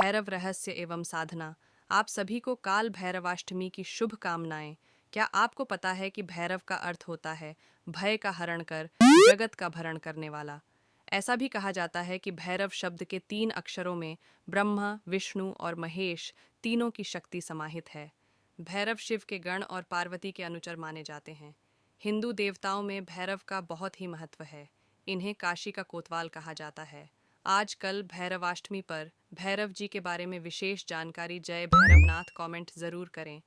भैरव रहस्य एवं साधना। आप सभी को काल भैरवाष्टमी की शुभ कामनाएं। क्या आपको पता है कि भैरव का अर्थ होता है भय का हरण कर, जगत का भरण करने वाला। ऐसा भी कहा जाता है कि भैरव शब्द के 3 अक्षरों में ब्रह्मा, विष्णु और महेश तीनों की शक्ति समाहित है। भैरव शिव के गण और पार्वती के अनुचर माने जाते हैं। हिंदू देवताओं में भैरव का बहुत ही महत्व है। इन्हें काशी का कोतवाल कहा जाता है। आजकल भैरवाष्टमी पर भैरव जी के बारे में विशेष जानकारी जय भैरवनाथ कमेंट ज़रूर करें।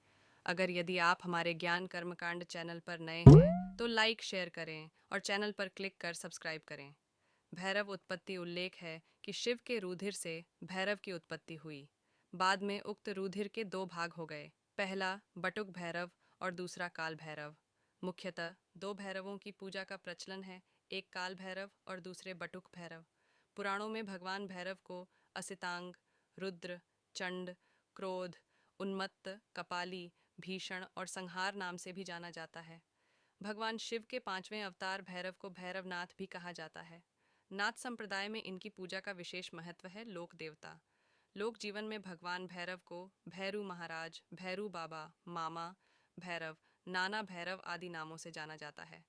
अगर यदि आप हमारे ज्ञान कर्मकांड चैनल पर नए हैं तो लाइक शेयर करें और चैनल पर क्लिक कर सब्सक्राइब करें। भैरव उत्पत्ति उल्लेख है कि शिव के रुधिर से भैरव की उत्पत्ति हुई। बाद में उक्त रुधिर के 2 भाग हो गए, पहला बटुक भैरव और दूसरा काल भैरव। मुख्यतः 2 भैरवों की पूजा का प्रचलन है, एक काल भैरव और दूसरे बटुक भैरव। पुराणों में भगवान भैरव को असितांग, रुद्र, चंड, क्रोध, उन्मत्त, कपाली, भीषण और संहार नाम से भी जाना जाता है। भगवान शिव के 5वें अवतार भैरव को भैरवनाथ भी कहा जाता है। नाथ संप्रदाय में इनकी पूजा का विशेष महत्व है। लोक देवता लोक जीवन में भगवान भैरव को भैरू महाराज, भैरू बाबा, मामा भैरव, नाना भैरव आदि नामों से जाना जाता है।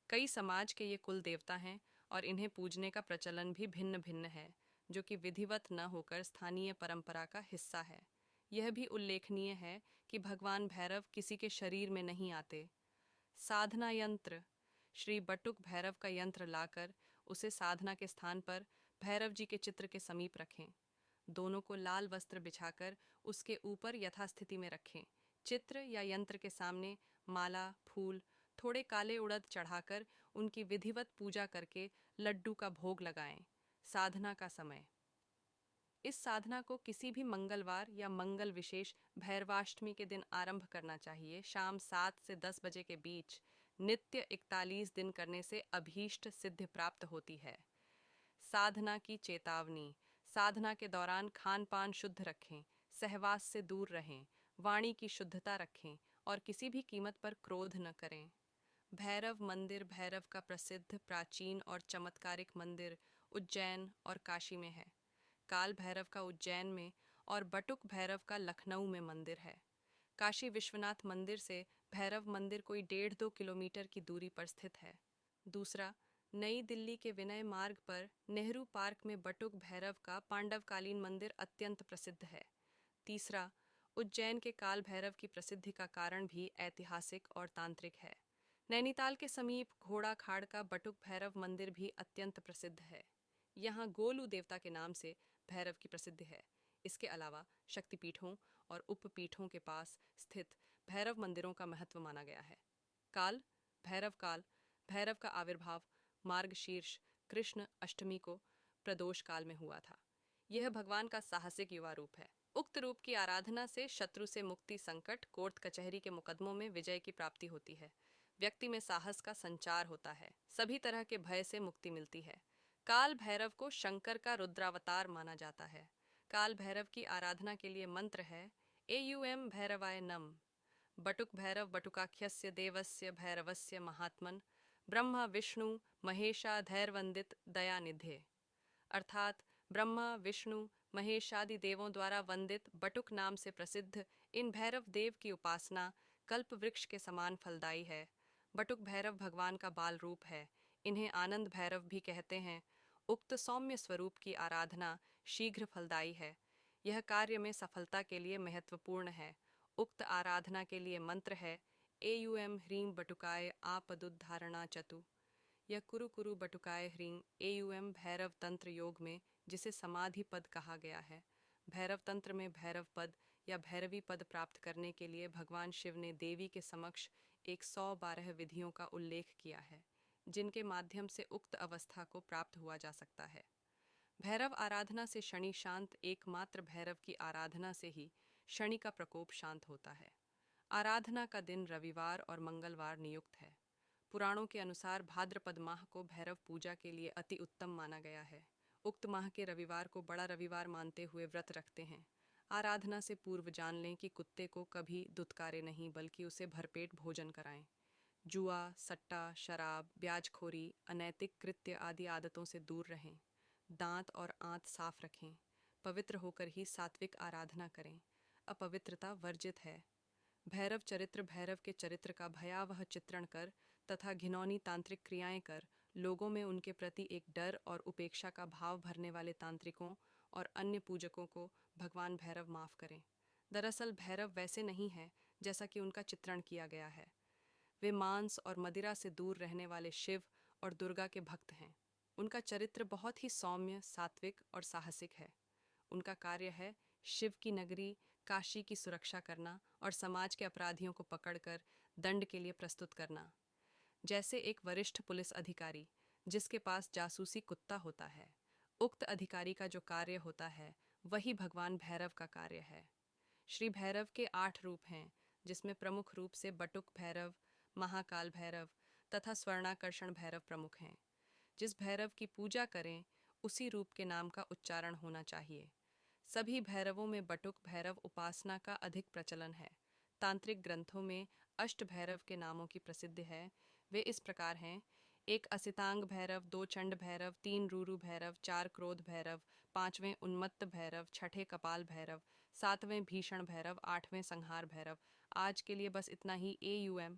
कई समाज के ये कुल देवता हैं और इन्हें पूजने का प्रचलन भी भिन्न भिन्न है, जो कि विधिवत न होकर स्थानीय परंपरा का हिस्सा है। यह भी उल्लेखनीय है कि भगवान भैरव किसी के शरीर में नहीं आते। साधना यंत्र। श्री बटुक भैरव का यंत्र लाकर उसे साधना के स्थान पर भैरव जी के चित्र के समीप रखें। दोनों को लाल वस्त्र बिछाकर उसके ऊपर यथास्थिति में रखें। चित्र या यंत्र के सामने माला, फूल, थोड़े काले उड़द चढ़ाकर उनकी विधिवत पूजा करके लड्डू का भोग लगाएं। साधना का समय। इस साधना को किसी भी मंगलवार या मंगल विशेष भैरवाष्टमी के दिन आरंभ करना चाहिए। शाम 7 से 10 बजे के बीच नित्य 41 दिन करने से अभीष्ट सिद्धि प्राप्त होती है। साधना की चेतावनी। साधना के दौरान खान पान शुद्ध रखें, सहवास से दूर रहें, वाणी की शुद्धता रखें और किसी भी कीमत पर क्रोध न करें। भैरव मंदिर भैरव का प्रसिद्ध, प्राचीन और चमत्कारिक मंदिर उज्जैन और काशी में है। काल भैरव का उज्जैन में और बटुक भैरव का लखनऊ में मंदिर है। काशी विश्वनाथ मंदिर से भैरव मंदिर कोई 1.5-2 किलोमीटर की दूरी पर स्थित है। दूसरा, नई दिल्ली के विनय मार्ग पर नेहरू पार्क में बटुक भैरव का पांडवकालीन मंदिर अत्यंत प्रसिद्ध है। तीसरा, उज्जैन के काल भैरव की प्रसिद्धि का कारण भी ऐतिहासिक और तांत्रिक है। नैनीताल के समीप घोड़ा खाड़ का बटुक भैरव मंदिर भी अत्यंत प्रसिद्ध है। यहाँ गोलू देवता के नाम से भैरव की प्रसिद्धि है। इसके अलावा शक्तिपीठों और उपपीठों के पास स्थित भैरव मंदिरों का महत्व माना गया है। काल भैरव का आविर्भाव मार्गशीर्ष कृष्ण अष्टमी को प्रदोष काल में हुआ था। यह भगवान का साहसिक युवा रूप है। उक्त रूप की आराधना से शत्रु से मुक्ति, संकट, कोर्ट कचहरी के मुकदमों में विजय की प्राप्ति होती है। व्यक्ति में साहस का संचार होता है, सभी तरह के भय से मुक्ति मिलती है। काल भैरव को शंकर का रुद्रावतार माना जाता है। काल भैरव की आराधना के लिए मंत्र है एयूएम भैरवाय नम। बटुक भैरव बटुकाख्यस्य देवस्य भैरवस्य महात्मन ब्रह्मा विष्णु महेशाधैर्वंदित दयानिधे। अर्थात ब्रह्मा, विष्णु, महेशादि देवों द्वारा वंदित बटुक नाम से प्रसिद्ध इन भैरव देव की उपासना कल्प वृक्ष के समान फलदायी है। बटुक भैरव भगवान का बाल रूप है। इन्हें आनंद भैरव भी कहते हैं। उक्त सौम्य स्वरूप की आराधना शीघ्र फलदायी है। यह कार्य में सफलता के लिए महत्वपूर्ण है। उक्त आराधना के लिए मंत्र है एयूएम ह्रीं बटुकाय आपदुद्धारणा चतु। यह कुरु कुरु बटुकाय ह्रीं एयूएम भैरव तंत्र योग में, जिसे समाधि पद कहा गया है। भैरव तंत्र में भैरव पद या भैरवी पद प्राप्त करने के लिए भगवान शिव ने देवी के समक्ष 112 विधियों का उल्लेख किया है, जिनके माध्यम से उक्त अवस्था को प्राप्त हुआ जा सकता है। भैरव आराधना से शनि शांत। एकमात्र भैरव की आराधना से ही शनि का प्रकोप शांत होता है। आराधना का दिन रविवार और मंगलवार नियुक्त है। पुराणों के अनुसार भाद्रपद माह को भैरव पूजा के लिए अति उत्तम माना गया है। उक्त माह के रविवार को बड़ा रविवार मानते हुए व्रत रखते हैं। आराधना से पूर्व जान लें कि कुत्ते को कभी दुत्कारे नहीं, बल्कि उसे भरपेट भोजन कराएं। जुआ, सट्टा, शराब, ब्याजखोरी, अनैतिक कृत्य आदि आदतों से दूर रहें। दांत और आंत साफ रखें। पवित्र होकर ही सात्विक आराधना करें। अपवित्रता वर्जित है। भैरव चरित्र भैरव के चरित्र का भयावह चित्रण कर तथा घिनौनी तांत्रिक क्रियाएं कर लोगों में उनके प्रति एक डर और उपेक्षा का भाव भरने वाले तांत्रिकों और अन्य पूजकों को भगवान भैरव माफ करें। दरअसल भैरव वैसे नहीं है जैसा कि उनका चित्रण किया गया है। वे मांस और मदिरा से दूर रहने वाले शिव और दुर्गा के भक्त हैं। उनका चरित्र बहुत ही सौम्य, सात्विक और साहसिक है। उनका कार्य है शिव की नगरी काशी की सुरक्षा करना और समाज के अपराधियों को पकड़कर दंड के लिए प्रस्तुत करना। जैसे एक वरिष्ठ पुलिस अधिकारी जिसके पास जासूसी कुत्ता होता है, उक्त अधिकारी का जो कार्य होता है वही भगवान भैरव का कार्य है। श्री भैरव के 8 रूप हैं, जिसमें प्रमुख रूप से बटुक भैरव, महाकाल भैरव तथा स्वर्णाकर्षण भैरव प्रमुख हैं। जिस भैरव की पूजा करें उसी रूप के नाम का उच्चारण होना चाहिए। सभी भैरवों में बटुक भैरव उपासना का अधिक प्रचलन है। तांत्रिक ग्रंथों में अष्ट भैरव के नामों की प्रसिद्धि है। वे इस प्रकार हैं: 1 असितांग भैरव, 2 चंड भैरव, 3 रूरु भैरव, 4 क्रोध भैरव, 5वें उन्मत्त भैरव, 6ठे कपाल भैरव, 7वें भीषण भैरव, 8वें संहार भैरव। आज के लिए बस इतना ही। AUM।